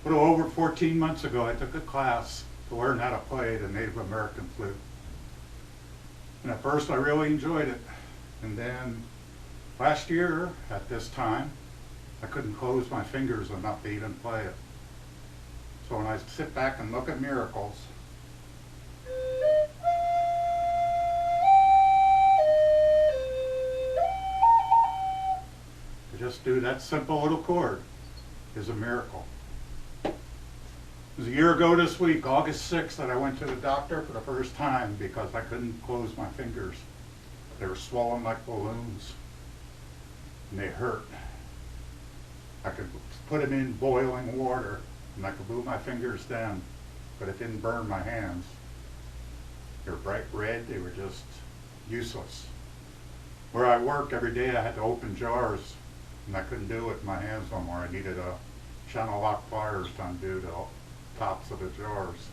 A little over 14 months ago, I took a class to learn how to play the Native American flute. And at first I really enjoyed it. And then last year at this time, I couldn't close my fingers enough to even play it. So when I sit back and look at miracles, to just do that simple little chord is a miracle. It was a year ago this week, August 6th, that I went to the doctor for the first time because I couldn't close my fingers. They were swollen like balloons, and they hurt. I could put them in boiling water, and I could move my fingers then, but it didn't burn my hands. They were bright red, they were just useless. Where I work every day, I had to open jars, and I couldn't do it with my hands no more. I needed a channel lock pliers to undo the tops of the jars.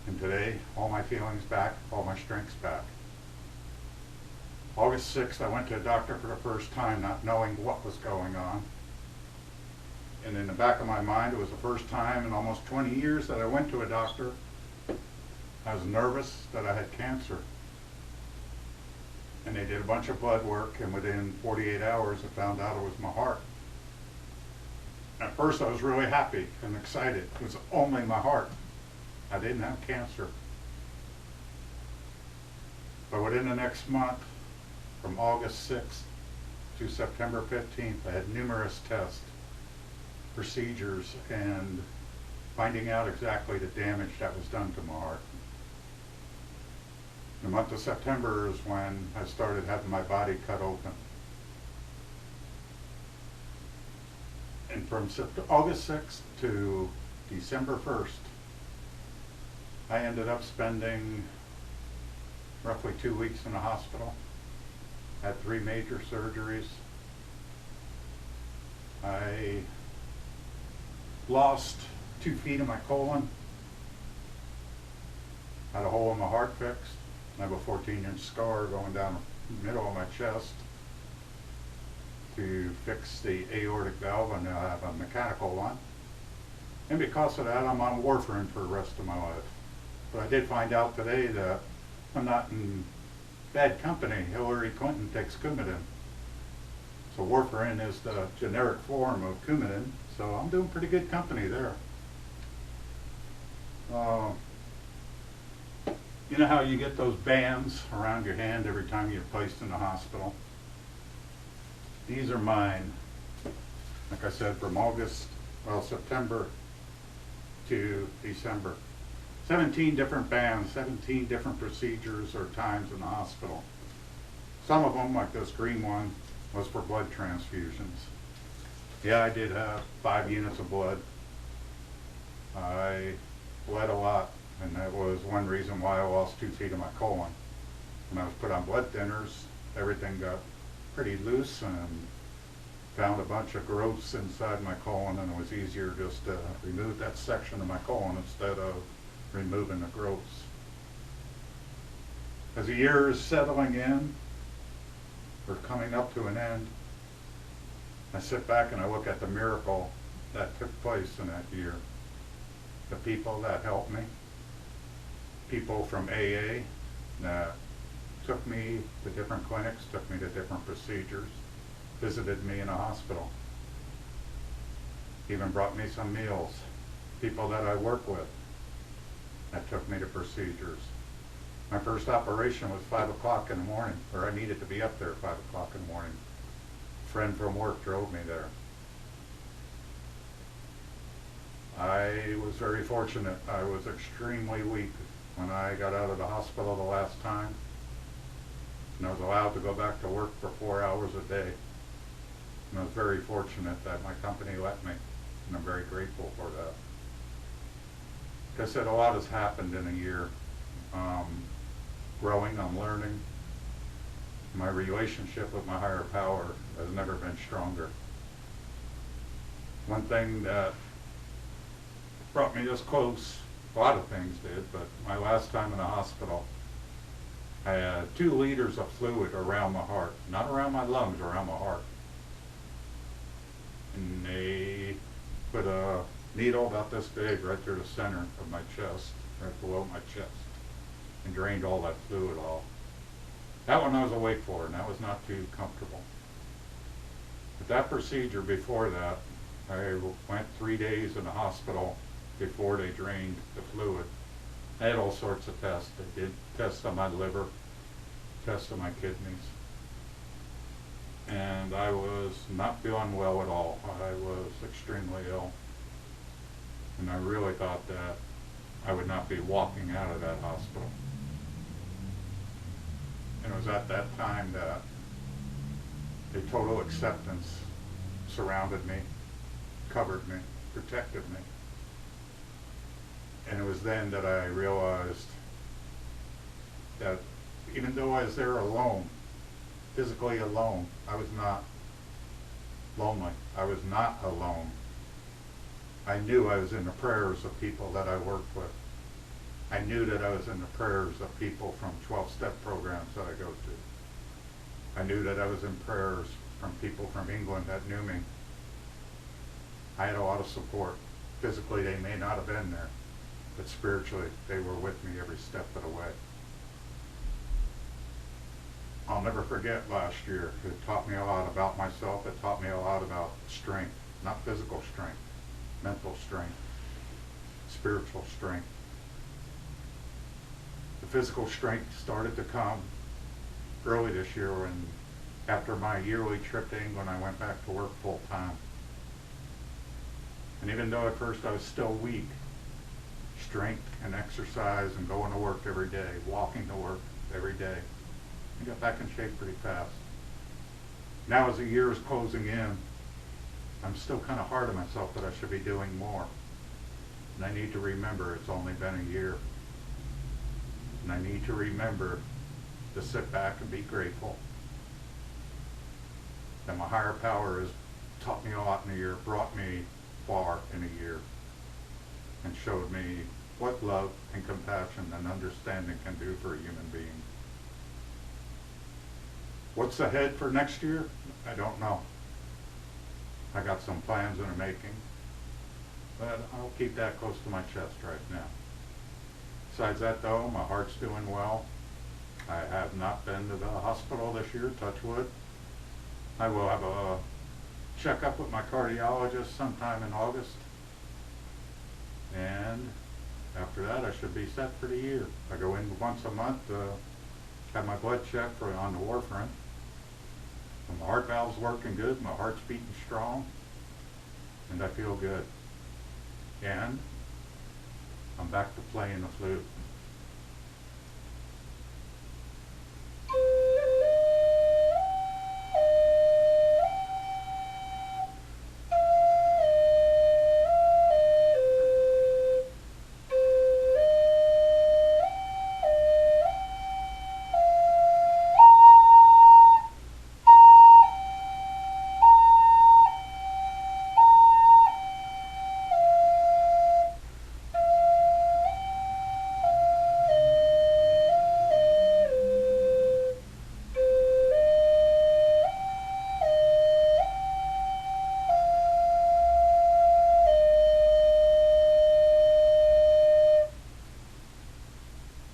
And today, all my feelings back, all my strength's back. August 6th, I went to a doctor for the first time, not knowing what was going on. And in the back of my mind, it was the first time in almost 20 years that I went to a doctor. I was nervous that I had cancer. And they did a bunch of blood work, and within 48 hours, I found out it was my heart. At first, I was really happy and excited. It was only my heart. I didn't have cancer. But within the next month, from August 6th to September 15th, I had numerous tests, procedures, and finding out exactly the damage that was done to my heart. The month of September is when I started having my body cut open. And from August 6th to December 1st, I ended up spending roughly 2 weeks in the hospital. Had 3 major surgeries. I lost 2 feet of my colon. Had a hole in my heart fixed. I have a 14-inch scar going down the middle of my chest. To fix the aortic valve, and now I have a mechanical one. And because of that, I'm on warfarin for the rest of my life. But I did find out today that I'm not in bad company. Hillary Clinton takes Coumadin. So warfarin is the generic form of Coumadin, so I'm doing pretty good company there. You know how you get those bands around your hand every time you're placed in the hospital? These are mine. Like I said, from September to December. 17 different bands, 17 different procedures or times in the hospital. Some of them, like this green one, was for blood transfusions. Yeah, I did have 5 units of blood. I bled a lot, and that was one reason why I lost 2 feet of my colon. When I was put on blood thinners, everything got pretty loose and found a bunch of growths inside my colon, and it was easier just to remove that section of my colon instead of removing the growths. As the year is settling in, or coming up to an end, I sit back and I look at the miracle that took place in that year. The people that helped me, people from AA that took me to different clinics, took me to different procedures, visited me in a hospital, even brought me some meals. People that I work with that took me to procedures. My first operation was 5 o'clock in the morning, or I needed to be up there at 5 o'clock in the morning. A friend from work drove me there. I was very fortunate. I was extremely weak when I got out of the hospital the last time, and I was allowed to go back to work for 4 hours a day. And I was very fortunate that my company let me, and I'm very grateful for that. Like I said, a lot has happened in a year. Growing, I'm learning. My relationship with my higher power has never been stronger. One thing that brought me this close, a lot of things did, but my last time in the hospital, I had 2 liters of fluid around my heart, not around my lungs, around my heart. And they put a needle about this big right through the center of my chest, right below my chest, and drained all that fluid off. That one I was awake for, and that was not too comfortable. But that procedure before that, I went 3 days in the hospital before they drained the fluid. I had all sorts of tests. They did tests on my liver, tests on my kidneys. And I was not feeling well at all. I was extremely ill. And I really thought that I would not be walking out of that hospital. And it was at that time that a total acceptance surrounded me, covered me, protected me. And it was then that I realized that even though I was there alone, physically alone, I was not lonely. I was not alone. I knew I was in the prayers of people that I worked with. I knew that I was in the prayers of people from 12-step programs that I go to. I knew that I was in prayers from people from England that knew me. I had a lot of support. Physically, they may not have been there, but spiritually, they were with me every step of the way. I'll never forget last year. It taught me a lot about myself. It taught me a lot about strength, not physical strength, mental strength, spiritual strength. The physical strength started to come early this year when, after my yearly trip to England, I went back to work full time. And even though at first I was still weak, strength and exercise and going to work every day, walking to work every day, I got back in shape pretty fast. Now as the year is closing in, I'm still kind of hard on myself that I should be doing more. And I need to remember it's only been a year. And I need to remember to sit back and be grateful that my higher power has taught me a lot in a year, brought me far in a year, and showed me what love and compassion and understanding can do for a human being. What's ahead for next year? I don't know. I got some plans in the making, but I'll keep that close to my chest right now. Besides that though, my heart's doing well. I have not been to the hospital this year, touch wood. I will have a checkup with my cardiologist sometime in August. And after that, I should be set for the year. I go in once a month to have my blood checked on the warfarin. And my heart valve's working good, my heart's beating strong, and I feel good. And I'm back to playing the flute.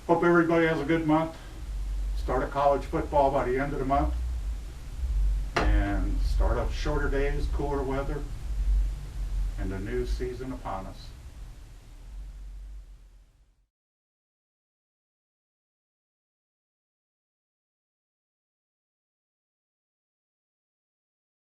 Hope everybody has a good month. Start a college football by the end of the month. And start up shorter days, cooler weather, and a new season upon us.